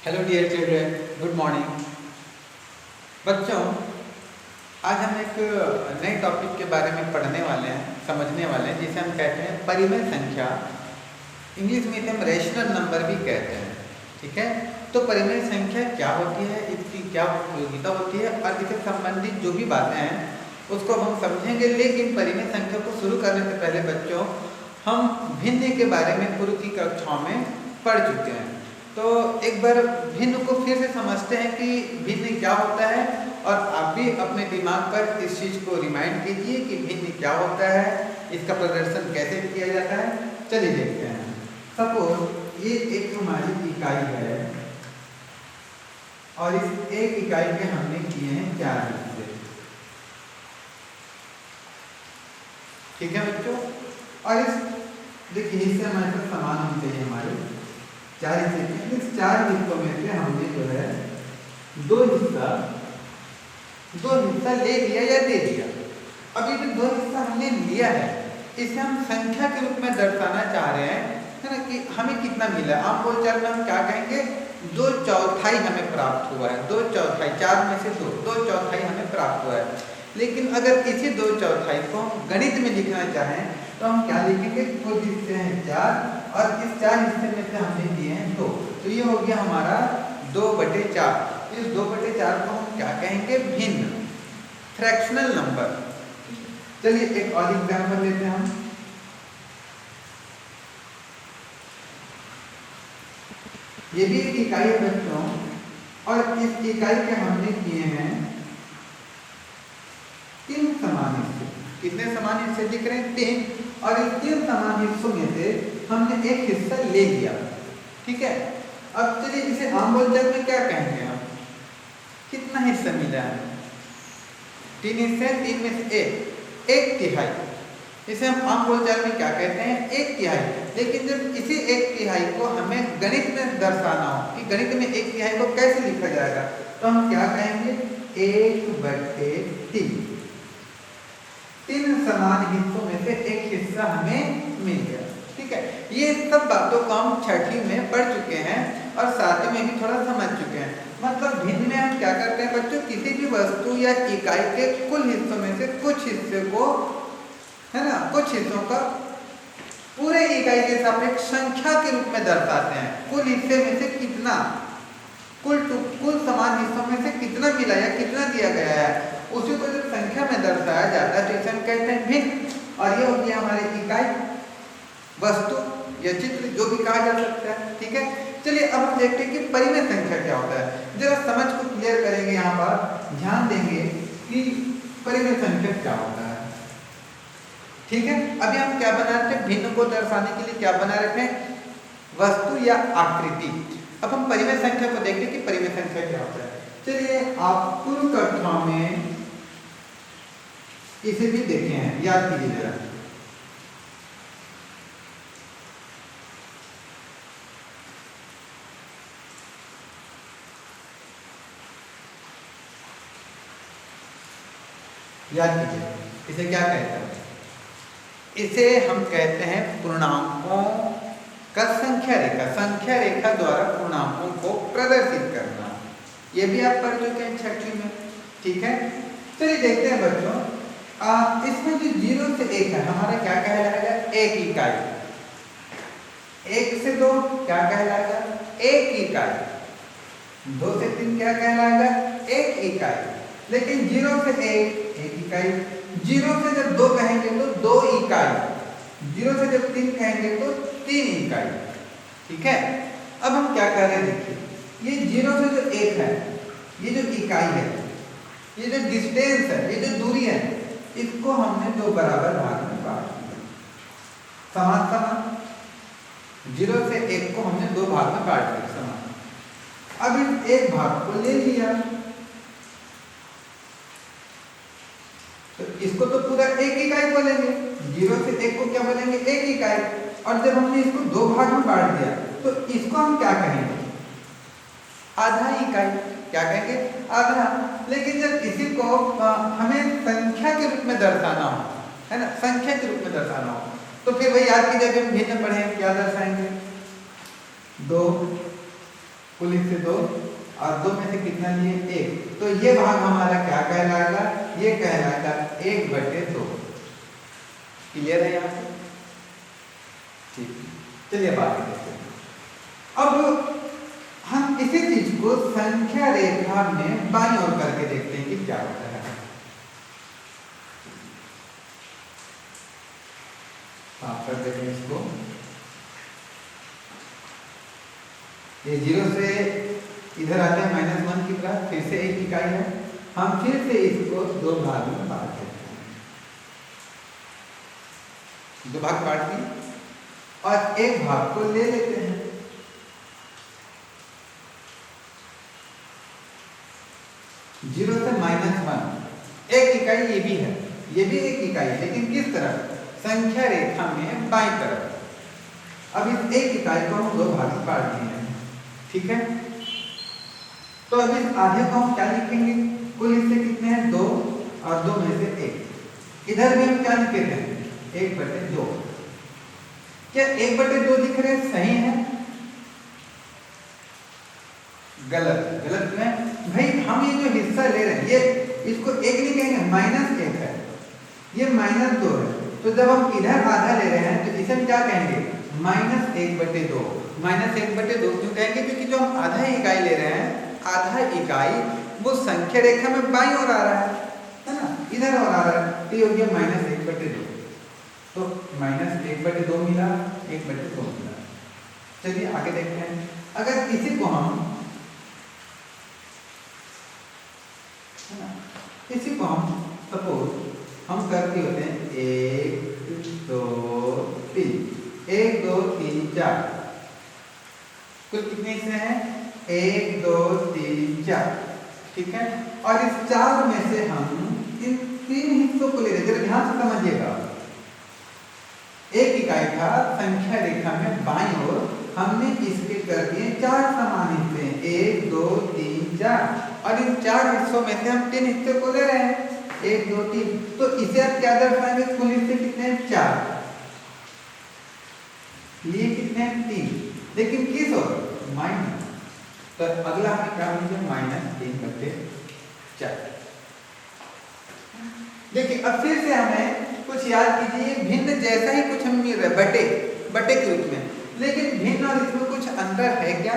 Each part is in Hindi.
Hello dear children, good morning बच्चों। आज हम एक नए टॉपिक के बारे में पढ़ने वाले हैं, समझने वाले हैं, जिसे हम कहते हैं परिमेय संख्या। इंग्लिश में इसे हम रेशनल नंबर भी कहते हैं। ठीक है, तो परिमेय संख्या क्या होती है, इसकी क्या उपयोगिता होती है और इससे संबंधित जो भी बातें हैं उसको हम समझेंगे। लेकिन परिमेय संख्या को शुरू करने से पहले बच्चों, हम भिन्न के बारे में पूर्व की कक्षाओं में पढ़ चुके हैं। तो एक बार भिन्न को फिर से समझते हैं कि भिन्न क्या होता है, और आप भी अपने दिमाग पर इस चीज़ को रिमाइंड कीजिए कि भिन्न क्या होता है, इसका प्रदर्शन कैसे किया जाता है। चलिए देखते हैं। सपोज ये एक हमारी इकाई है और इस एक इकाई के हमने किए हैं 4 हिस्से। ठीक है बच्चों, और इस देखिए हिस्से हमारे पास समान होने चाहिए। हमारे 4 हिस्से, इस 4 हिस्सों में से हमने जो है दो हिस्सा ले लिया या दे दिया। अब ये जो 2 हिस्सा हमने लिया है, इसे हम संख्या के रूप में दर्शाना चाह रहे हैं, है ना, कि हमें कितना मिला है। आम बोलचाल में हम क्या कहेंगे, 2/4 हमें प्राप्त हुआ है। 2/4, 4 में से 2/4 हमें प्राप्त हुआ है। लेकिन अगर इसी 2/4 को हम गणित में लिखना चाहें तो हम क्या लिखेंगे, कुल हिस्से हैं 4 और इस 4 हिस्से में से हमने दिए हैं 2, तो ये हो गया हमारा 2/4। इस 2/4 को हम क्या कहेंगे, भिन्न, फ्रैक्शनल नंबर। चलिए एक और एग्जांपल लेते हैं हम। ये भी एक इकाई है बच्चों, और इस इकाई के हमने किए हैं 3 समान हिस्से। कितने समान हिस्से दिख रहे हैं, 3, और इन 3 समान हिस्सों में से हमने एक हिस्सा ले लिया। ठीक है, अब चलिए इसे आम बोलचाल में क्या कहेंगे हम, कितना हिस्सा मिला है, 3 हिस्से, 3 में से 1 तिहाई। इसे हम आम बोलचाल में क्या कहते हैं, 1 तिहाई। लेकिन जब इसी 1 तिहाई को हमें गणित में दर्शाना हो कि गणित में 1 तिहाई को कैसे लिखा जाएगा, तो हम क्या कहेंगे, 1/3। 3 समान हिस्सों में से एक हिस्सा हमें मिल गया। ठीक है, ये सब बातों को हम 6वीं में पढ़ चुके हैं और 7वीं में भी थोड़ा समझ चुके हैं। मतलब भिन्न में हम क्या करते हैं बच्चों, किसी भी वस्तु या इकाई के कुल हिस्सों में से कुछ हिस्से को, है ना, कुछ हिस्सों का पूरे इकाई के सापेक्ष संख्या के रूप में दर्शाते हैं। कुल हिस्से में से कितना, कुल समान हिस्सों में से कितना मिला या कितना दिया गया है, उसी को जब संख्या में दर्शाया जाता है तो इसे हम कहते हैं भिन्न। और ये हो गया हमारी इकाई, वस्तु या चित्र, जो भी कहा जा सकता है। ठीक है, चलिए अब हम देखते हैं कि परिमेय संख्या क्या होता है। जरा समझ को क्लियर करेंगे, यहाँ पर ध्यान देंगे कि परिमेय संख्या क्या होता है। ठीक है, अभी हम क्या बना रहे थे, भिन्न को दर्शाने के लिए क्या बना रहे थे, वस्तु या आकृति। अब हम परिमेय संख्या को देखते हैं कि परिमेय संख्या क्या होता है। चलिए आप पूर्व कक्षा में इसे भी देखे हैं, याद कीजिए जरा। याद कीजिए, इसे क्या कहते हैं, इसे हम कहते हैं पूर्णांकों का संख्या रेखा। संख्या रेखा द्वारा पूर्णांकों को प्रदर्शित करना, ये भी आप पढ़ चुके हैं 6वीं में। ठीक है, चलिए देखते हैं बच्चों, इसमें जो 0 से 1 है हमारा क्या कहलाएगा, 1 इकाई। 1 से 2 क्या कहलाएगा, 1 इकाई। 2 से 3 क्या कहलाएगा, 1 इकाई। लेकिन 0 से 1 इकाई। 0 से जब 2 कहेंगे तो 2 इकाई। 0 से जब 3 कहेंगे तो 3 इकाई। ठीक है, अब हम क्या कर रहे हैं, देखिए ये 0 से जो 1 है, ये जो इकाई है, ये जो डिस्टेंस है, ये जो दूरी है, इसको हमने 2 बराबर भाग में बांट दिया, समान समान। 0 से 1 को हमने 2 भाग में बांट दिया समान। अब इस एक भाग को ले लिया, तो इसको तो पूरा 1 इकाई बोलेंगे। 0 से 1 को क्या बोलेंगे, 1 इकाई। और जब हमने इसको 2 भाग में बांट दिया तो इसको हम क्या कहेंगे, आधा इकाई। क्या कहेंगे, आधा। लेकिन जब इसी को हमें संख्या के रूप में दर्शाना हो, है ना, संख्या के रूप में दर्शाना हो, तो फिर वही याद कीजिए, हम भिन्न पढ़े क्या दर्शाएंगे, 2 कुल इससे 2 और 2 में से कितना लिए 1, तो ये भाग हमारा क्या कहलाएगा, ये कहलाएगा 1/2। क्लियर है यहाँ से? ठीक, चलिए बात करते हैं। अब हम इसी चीज को संख्या रेखा में बाईं ओर करके देखते हैं कि क्या होता है। साफ कर देते हैं इसको। ये 0 से इधर आते हैं -1 की तरफ, फिर से 1 इकाई है, हम फिर से इसको 2 भाग में बांट देते हैं। 2 भाग काट दिए और एक भाग को ले लेते हैं। जीरो से -1, 1 इकाई ये भी है, ये भी 1 इकाई है, लेकिन किस तरफ, संख्या रेखा में बाईं तरफ। अब इस 1 इकाई को हम 2 भाग में बांट दिए हैं, ठीक है। तो अब इस आधे को हम क्या लिखेंगे, कुल हिस्से कितने हैं 2 और 2 में से 1। इधर भी हम क्या लिख रहे हैं 1/2। क्या 1/2 लिख रहे हैं सही है? गलत। गलत क्यों है भाई, हम ये जो हिस्सा ले रहे हैं ये इसको 1 नहीं कहेंगे, -1 है, ये -2 है। तो जब हम इधर आधा ले रहे हैं तो इसे हम क्या कहेंगे -1/2। -1/2 क्यों कहेंगे, क्योंकि जो हम आधा इकाई ले रहे हैं, आधा इकाई वो संख्या रेखा में बाईं ओर आ रहा है ना, इधर और आ रहा है, तो ये हो गया -1/2। तो -1/2 मिला, 1/2 मिला। चलिए आगे देखते हैं। अगर इसी को हम सपोज हम करते होते हैं 1 2 3, 1 2 3 4, कुल कितने हिस्से हैं 1 2 3 4, ठीक है। और इस 4 में से हम इन 3 हिस्सों को ले रहे हैं, जरा ध्यान से समझिएगा। 1 इकाई था, संख्या रेखा में बाईं ओर हमने इसके कर दिए 4 समान हिस्से, 1 2 3 4, और इन 4 हिस्सों में से हम 3 हिस्से को ले रहे हैं, 1 2 3। तो इसे आप क्या दर्शाएंगे, कुल हिस्से कितने हैं 4, लिए कितने हैं 3, लेकिन किस ओर माइनस। तो अगला हमें क्या मिलेगा -3/4। देखिए अब फिर से हमें कुछ याद कीजिए, भिन्न जैसा ही कुछ हमें मिल रहा है बटे के रूप में, लेकिन भिन्न और इसमें कुछ अंतर है क्या?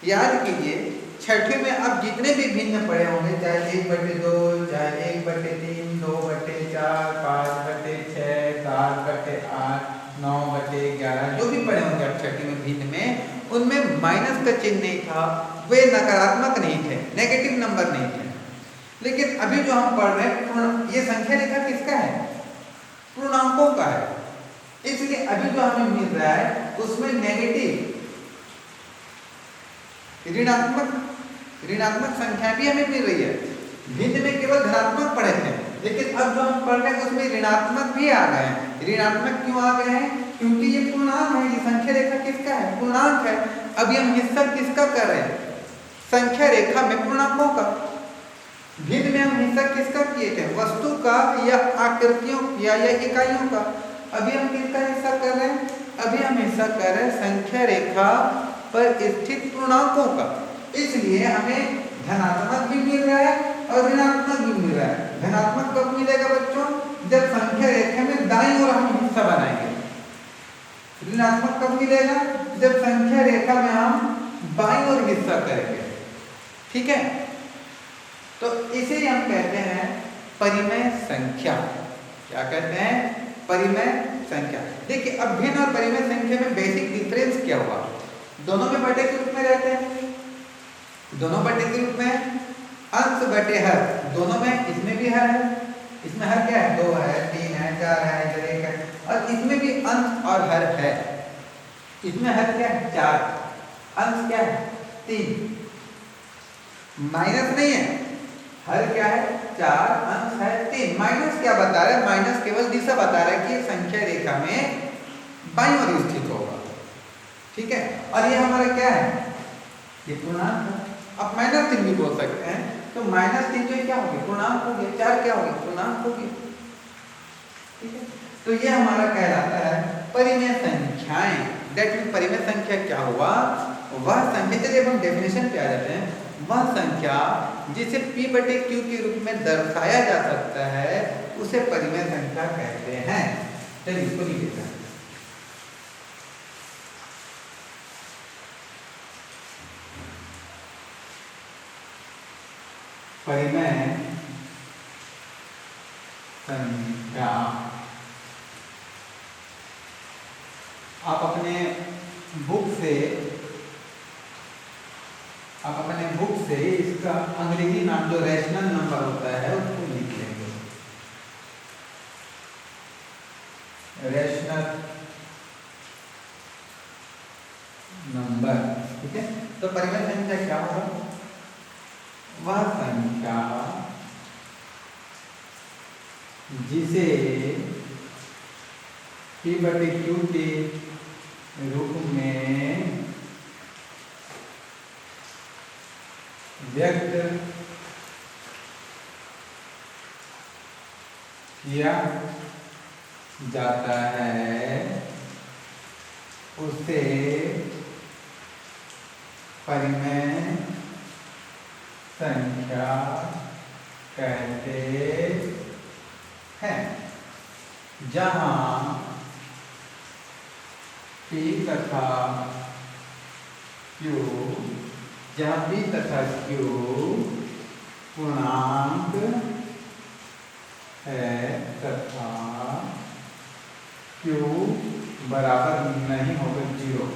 याद कीजिए छठे में अब जितने भी भिन्न पड़े होंगे, चाहे 1/2, चाहे 1/3, 2/4, 5/6, 7/8, 9/11, जो भी पड़े होंगे अब छठी में भिन्न में, उनमें माइनस का चिन्ह नहीं था, वे नकारात्मक नहीं थे, नेगेटिव नंबर नहीं थे। लेकिन अभी जो हम पढ़ रहे हैं, ये संख्या रेखा किसका है, पूर्णांकों का है, इसलिए अभी जो हमें मिल रहा है उसमें नेगेटिव ऋणात्मक संख्या भी हमें मिल रही है। भिन्न में केवल धनात्मक पढ़े थे, लेकिन अब जो हम पढ़ रहे हैं उसमें ऋणात्मक भी आ गए हैं। ऋणात्मक क्यों आ गए हैं, क्योंकि ये पूर्णांक है, ये संख्या रेखा किसका है, पूर्णांक है। अभी हम हिस्सा किसका कर रहे हैं, संख्या रेखा में पूर्णांकों का। भिन्न में हम हिस्सा किसका किए थे, वस्तु का या आकृतियों या इकाइयों का। अभी हम किसका हिस्सा कर रहे हैं, अभी हम हिस्सा कर रहे हैं संख्या रेखा पर स्थित पूर्णांकों का। इसलिए हमें धनात्मक भी मिल रहा है और ऋणात्मक भी मिल रहा है। धनात्मक कब मिलेगा बच्चों, जब संख्या रेखा में दाईं ओर हम हिस्सा बनाएंगे। ऋणात्मक कब मिलेगा, जब संख्या रेखा में हम बाईं ओर हिस्सा करेंगे, ठीक है। तो इसे हम कहते हैं परिमेय संख्या। क्या कहते हैं, परिमेय संख्या। देखिए अब भिन्न और परिमेय संख्या में बेसिक डिफरेंस क्या हुआ, दोनों में बटे के रूप में रहते हैं, दोनों बटे के रूप में, अंश बटे हर दोनों में, इसमें भी हर है, इसमें हर क्या है 2 है, 3 है, 4 है, इधर 1 है, और इसमें भी अंश और हर है। इसमें हर क्या है 4, अंश क्या है 3, माइनस नहीं है, हर क्या है 4, अंश है 3। माइनस क्या बता रहा है, माइनस केवल दिशा बता रहा है कि संख्या रेखा में बाईं ओर स्थित होगा, ठीक है। और ये हमारा क्या है, ये पूर्णांक है। अब -3 भी बोल सकते हैं, तो -3 जो क्या हो गया, पूर्णांक हो गया, 4 क्या हो गया, पूर्णांक हो गया, ठीक है। तो ये हमारा कहलाता है परिमेय संख्याएं। दैट मीन परिमेय संख्या क्या हुआ, वह संख्या, चलिए हम डेफिनेशन पे आ जाते हैं, वह संख्या जिसे p बटे q के रूप में दर्शाया जा सकता है उसे परिमेय संख्या कहते हैं। चलिए इसको लिख देते हैं। परिमेय संख्या, आप अपने बुक से इसका अंग्रेजी नाम जो रैशनल नंबर होता है उसको लिख लेंगे, रैशनल नंबर। ठीक है, तो परिमेय संख्या क्या होगा, वह संख्या जिसे p बटे q के रूप में व्यक्त किया जाता है उसे परिमेय संख्या कहते हैं। जहां p तथा q, जहां p तथा q पूर्णांक है तथा q बराबर नहीं होगा 0।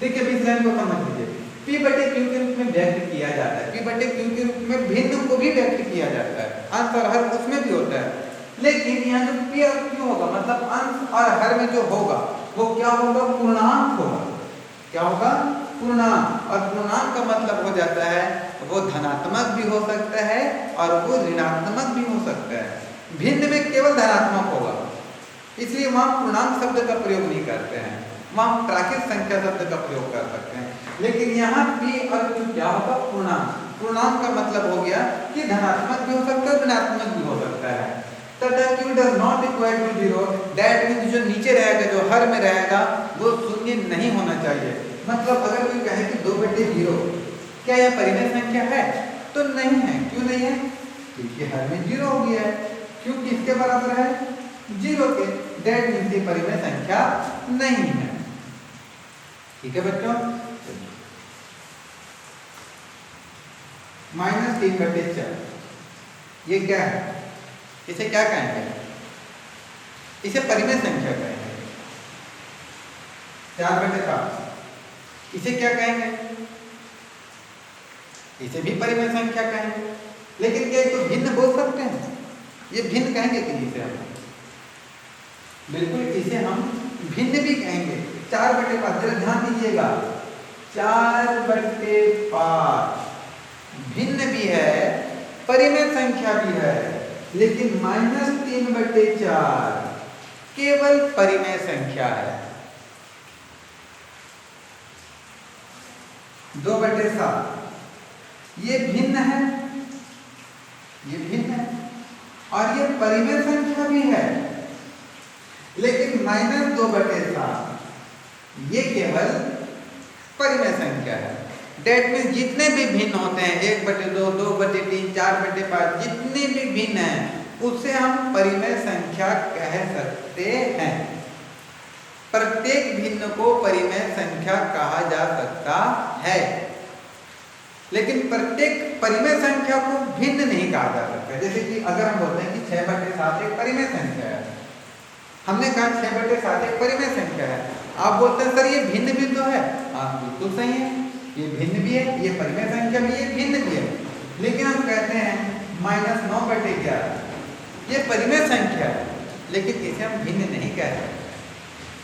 देखिए अभी इस लाइन को समझ लीजिए, p बटे q के रूप में व्यक्त किया जाता है, p बटे q के रूप में भिन्न को भी व्यक्त किया जाता है, अंश और हर उसमें भी होता है, लेकिन यहाँ जो p और q होगा मतलब अंश और हर में जो होगा वो क्या होगा, पूर्णांक होगा। क्या होगा, पूर्णांक। और पूर्णांक का मतलब हो जाता है वो धनात्मक भी हो सकता है और वो ऋणात्मक भी हो सकता है। भिन्न में केवल धनात्मक होगा, इसलिए वहां पूर्णांक शब्द का प्रयोग नहीं करते हैं, वहां प्राकृत संख्या शब्द का प्रयोग कर सकते हैं। लेकिन यहाँ p और q क्या होगा, पूर्णांक। पूर्णांक का मतलब हो गया कि धनात्मक भी हो सकता है, ऋणात्मक भी हो सकता है। तथा q does not equal to 0, that means जो नीचे रहेगा, जो हर में रहेगा वो शून्य नहीं होना चाहिए। मतलब अगर कोई कहे कि 2/0 क्या यह परिमेय संख्या है, तो नहीं है। क्यों नहीं है, क्योंकि हर में 0 हो गया है। q किसके बराबर है, 0 के, that means ये परिमेय संख्या नहीं है। ठीक है बच्चों, -3/4 ये क्या है, इसे क्या कहेंगे, इसे परिमेय संख्या कहेंगे। 4/5 इसे क्या कहेंगे, इसे भी परिमेय संख्या कहेंगे। लेकिन क्या इसको भिन्न बोल सकते हैं, ये भिन्न कहेंगे कि नहीं, इसे हम बिल्कुल इसे हम भिन्न भी कहेंगे। 4/5 जरा ध्यान दीजिएगा, 4/5 भिन्न भी है, परिमेय संख्या भी है, लेकिन -3/4 केवल परिमेय संख्या है। 2/7 ये भिन्न है, ये भिन्न है और ये परिमेय संख्या भी है, लेकिन -2/7 ये केवल परिमेय संख्या है। डेट में जितने भी भिन्न होते हैं, 1/2, 2/3, 4/5, जितने भी भिन्न हैं उसे हम परिमेय संख्या कह सकते हैं। प्रत्येक भिन्न को परिमेय संख्या कहा जा सकता है, लेकिन प्रत्येक परिमेय संख्या को भिन्न नहीं कहा जा सकता। जैसे कि अगर हम बोलते हैं कि 6/7 एक परिमेय संख्या है, हमने कहा 6/7 एक परिमेय संख्या है, आप बोलते हैं सर ये भिन्न भी तो है। हाँ बिल्कुल सही है, ये भिन्न भी है, ये परिमेय संख्या भी है, भिन्न भी है। लेकिन हम कहते हैं -9/11 ये परिमेय संख्या है, लेकिन इसे हम भिन्न नहीं कहते।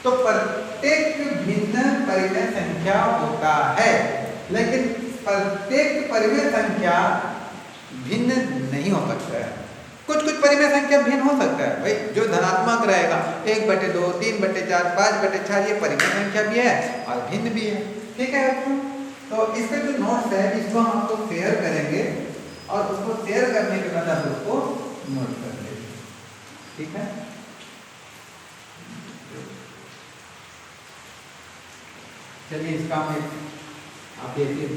तो प्रत्येक भिन्न परिमेय संख्या होता है, लेकिन प्रत्येक परिमेय संख्या भिन्न नहीं हो सकता है। कुछ परिमेय संख्या भिन्न हो सकता है भाई, जो धनात्मक रहेगा 1/2, 3/4, 5/4 ये परिमेय संख्या भी है और भिन्न भी है। ठीक है बच्चों, तो इसके जो नोट्स है इसको हम आपको शेयर करेंगे और उसको शेयर करने के बाद आप उसको नोट कर लेंगे। ठीक है। चलिए इसका हम आप देखिए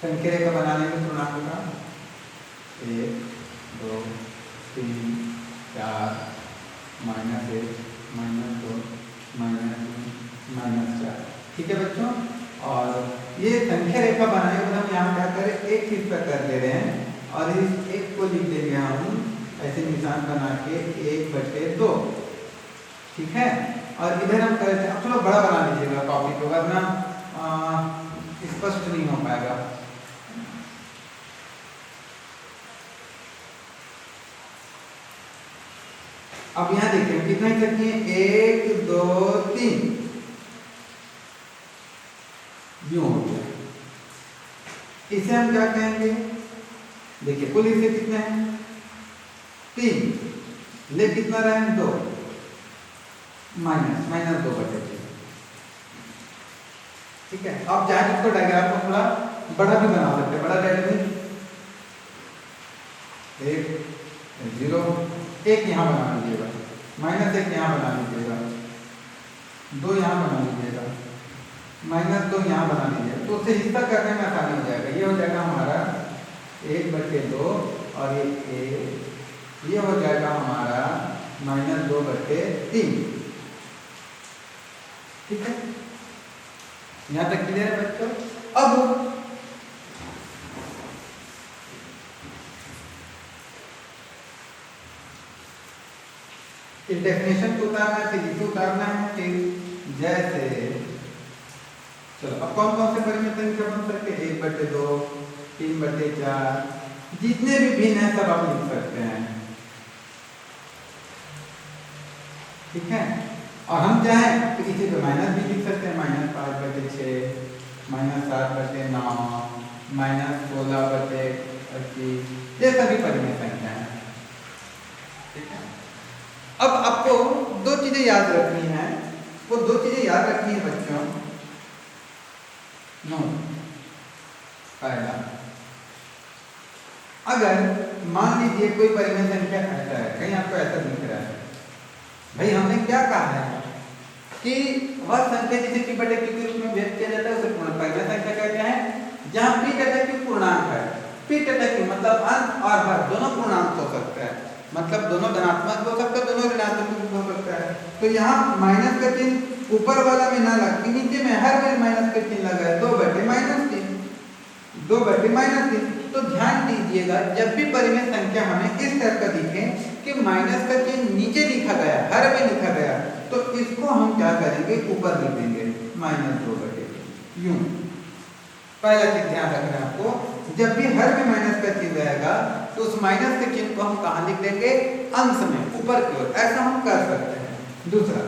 संख्या रेखा बना लेंगे पूर्णांक का 1 2 3 4 -1 -2 -4। ठीक है बच्चों, और ये संख्या रेखा बनाने के बाद हम यहाँ क्या करें, एक चीज पर कर ले रहे हैं और इस एक को लिख देंगे हम ऐसे निशान बना के 1/2। ठीक है, और इधर हम कर लेते हैं, अब थोड़ा बड़ा बना लीजिएगा कॉपी को, वरना स्पष्ट नहीं हो पाएगा। अब यहाँ देखिए कितना ही सकती है, 1 2 3 यूं हो गया। इसे हम क्या कहेंगे, देखिए कुल हिस्से कितने हैं 3, ले कितना रहे 2, -2/3। ठीक है, अब चाहे इसको डायग्राम को थोड़ा बड़ा भी बना सकते हैं, बड़ा डायग्राम 1 0 1 यहाँ बना लीजिएगा, -1 यहाँ बना लीजिएगा, 2 यहाँ बना लीजिएगा, -2 यहाँ बना लीजिएगा, तो उससे हिस्सा करने में आसानी हो जाएगा। ये हो जाएगा हमारा 1/2 और ये हो जाएगा हमारा -2/3। ठीक है, यहाँ तक क्लियर है बच्चों। अब इस डेफिनेशन को उतारना है, फिर इसे उतारना है, फिर जैसे चलो अब कौन कौन से परिमित संख्या बन सकते हैं, 1/2 3/4 जितने भी भिन्न है सब आप लिख सकते हैं। ठीक है, और हम चाहें तो इसे तो माइनस भी लिख सकते हैं, -5/6 -7/9 -16/25 ये सभी परिमित संख्या है। ठीक है, अब आपको दो चीजें याद रखनी है, वो दो चीजें याद रखनी है बच्चों। पहला, अगर मान लीजिए कोई परिमेय संख्या ऐसा है, कहीं आपको ऐसा दिख रहा है, भाई हमने क्या कहा है कि वह संख्या जिसे p/q के रूप में व्यक्त किया जाता है उसे पूर्ण परिमेय संख्या कहते हैं। जहां p/q पूर्णांक है, p/q मतलब अंश और हर दोनों पूर्णांक हो सकता है, मतलब दोनों धनात्मक हो सकता है, दोनों ऋणात्मक हो सकता है। तो यहाँ माइनस का चिन्ह ऊपर वाला में ना लग के नीचे में हर में माइनस का चिन्ह लगा है, 2/-3 2/-3। तो ध्यान दीजिएगा जब भी परिमेय संख्या हमें इस तरह का दिखे कि माइनस का चिन्ह नीचे लिखा गया, हर में लिखा गया, तो इसको हम क्या करेंगे, ऊपर लिख देंगे -2/3 यूं। पहला चीज ध्यान रखना है आपको, जब भी हर में माइनस का चिन्ह रहेगा तो उस माइनस के चिन्ह को हम कहाँ लिख देंगे, अंश में ऊपर की ओर। ऐसा हम कर सकते हैं। दूसरा,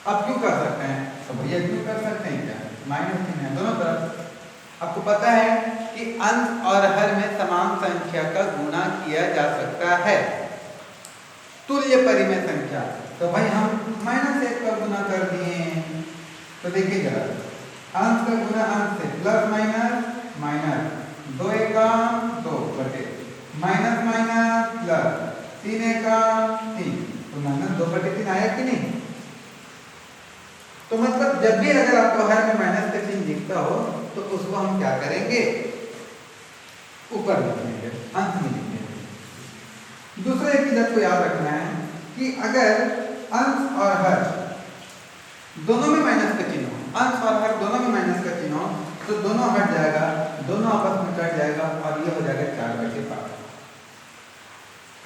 अब क्यों कर सकते हैं, तो भैया क्यों कर सकते हैं, क्या माइनस चिन्ह है दोनों तरफ। आपको पता है कि अंश और हर में समान संख्या का गुणा किया जा सकता है, तुल्य परिमेय संख्या। तो भाई हम -1 का गुना कर दिए, तो देखिए जरा अंश का गुना अंश से प्लस माइनस 2 × 2 बटे माइनस प्लस 3 × 3, तो -2/3 आया कि नहीं। तो मतलब जब भी अगर आपको हर में माइनस का चिन्ह दिखता हो तो उसको हम क्या करेंगे, ऊपर लिखेंगे, अंश में लिखेंगे। दूसरा एक चीज आपको याद रखना है कि अगर अंश और हर दोनों में माइनस का चिन्ह हो, अंश और हर दोनों में माइनस का चिन्ह हो, तो दोनों हट जाएगा, दोनों आपस में कट जाएगा और ये हो जाएगा 4/5।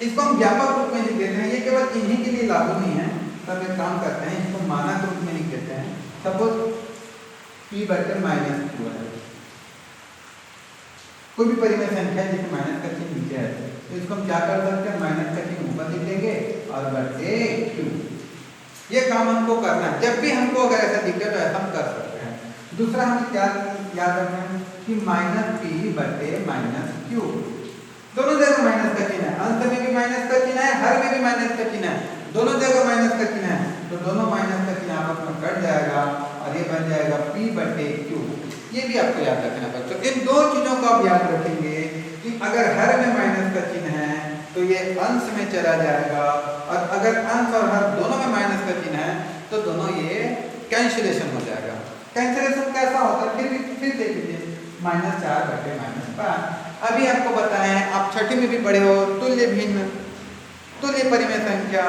इसको हम व्यापक रूप में लिख देते हैं, ये केवल इन्हीं के लिए लागू नहीं है। तब एक काम करते हैं, इसको मानक रूप में लिख देते हैं। सपोज p/-q है, कोई भी परिमेय संख्या जिसमें माइनस का चिन्ह नीचे है, तो इसको हम क्या कर सकते हैं, माइनस का चिन्ह ऊपर लिख देंगे और /q। ये काम हमको करना है, जब भी हमको अगर ऐसा दिखे तो ऐसा हम कर सकते हैं। दूसरा हमें क्या याद रखना है कि -p/-q दोनों जगह माइनस का चिन्ह है, अंश में भी माइनस का चिन्ह है, हर में भी माइनस का चिन्ह है, दोनों जगह माइनस का चिन्ह है, तो दोनों माइनस का चिन्ह आपस में कट जाएगा और ये बन जाएगा p/q। ये भी आपको याद रखना बच्चों। इन दो चीजों को आप याद रखेंगे कि अगर हर में माइनस का चिन्ह है तो ये अंश में चला जाएगा, और अगर अंश और हर दोनों में माइनस का चिन्ह है तो दोनों ये कैंसिलेशन हो जाएगा। कैंसिलेशन कैसा होता है फिर देख लीजिए, -4/-5। अभी आपको बताएं, आप छठी में भी पढ़े हो, तुल्य भिन्न, तुल्य परिमेय संख्या,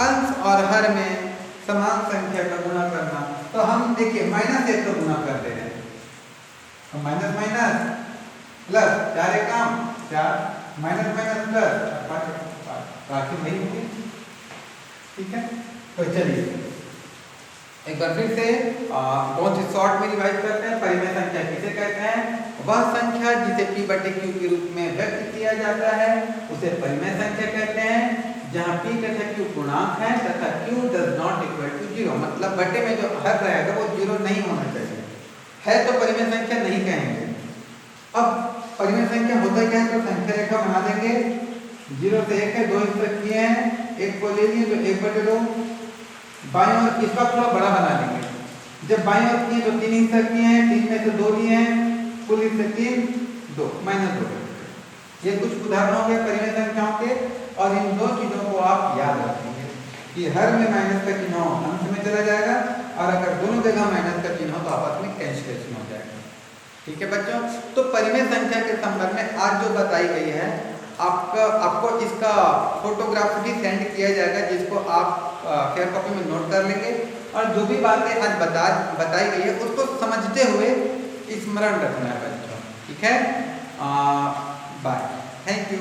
अंश और हर में समान संख्या का गुणा करना। तो हम देखिए -1 का गुणा कर दे रहे हैं, तो माइनस माइनस प्लस 4 काम 4, माइनस माइनस प्लस 5, बाकी वही होंगे। ठीक है, तो चलिए एक बार फिर से बहुत ही शॉर्ट में रिवाइज करते हैं। परिमेय संख्या किसे कहते हैं? वह संख्या जिसे p/q के रूप में व्यक्त किया जाता है उसे परिमेय संख्या कहते हैं, जहां p तथा q पूर्णांक है तथा q does not equal to 0, मतलब बटे में जो हर रहेगा वो 0 नहीं होना चाहिए, है तो परिमेय संख्या नहीं कहेंगे। अब परिमेय संख्या होता क्या है, तो संख्या रेखा बना देंगे, 0 से 1 है, 2 हिस्से किए हैं, 1 को ले लिए तो 1/2, बाईं ओर इसका थोड़ा बड़ा बना लेंगे, जब बाईं ओर किए तो 3 हिस्सा किए हैं, 3 में से 2 लिए हैं, कुल हिस्से 3, 2 -2। ये कुछ उदाहरण हो गए परिमेय संख्याओं के, और इन दो चीजों को आप याद रखेंगे कि हर में माइनस का चिन्ह हो अंश में चला जाएगा, और अगर दोनों जगह माइनस का चिन्ह हो तो आपस में कैंसिलेशन हो जाएगा। ठीक है बच्चों, तो परिमेय संख्या के संबंध में आज जो बताई गई है आपको इसका फोटोग्राफ भी सेंड किया जाएगा, जिसको आप फेयर कॉपी में नोट कर लेंगे, और जो भी बातें आज बताई गई है उसको समझते हुए स्मरण रखना है बच्चों। ठीक है, बाय, थैंक यू।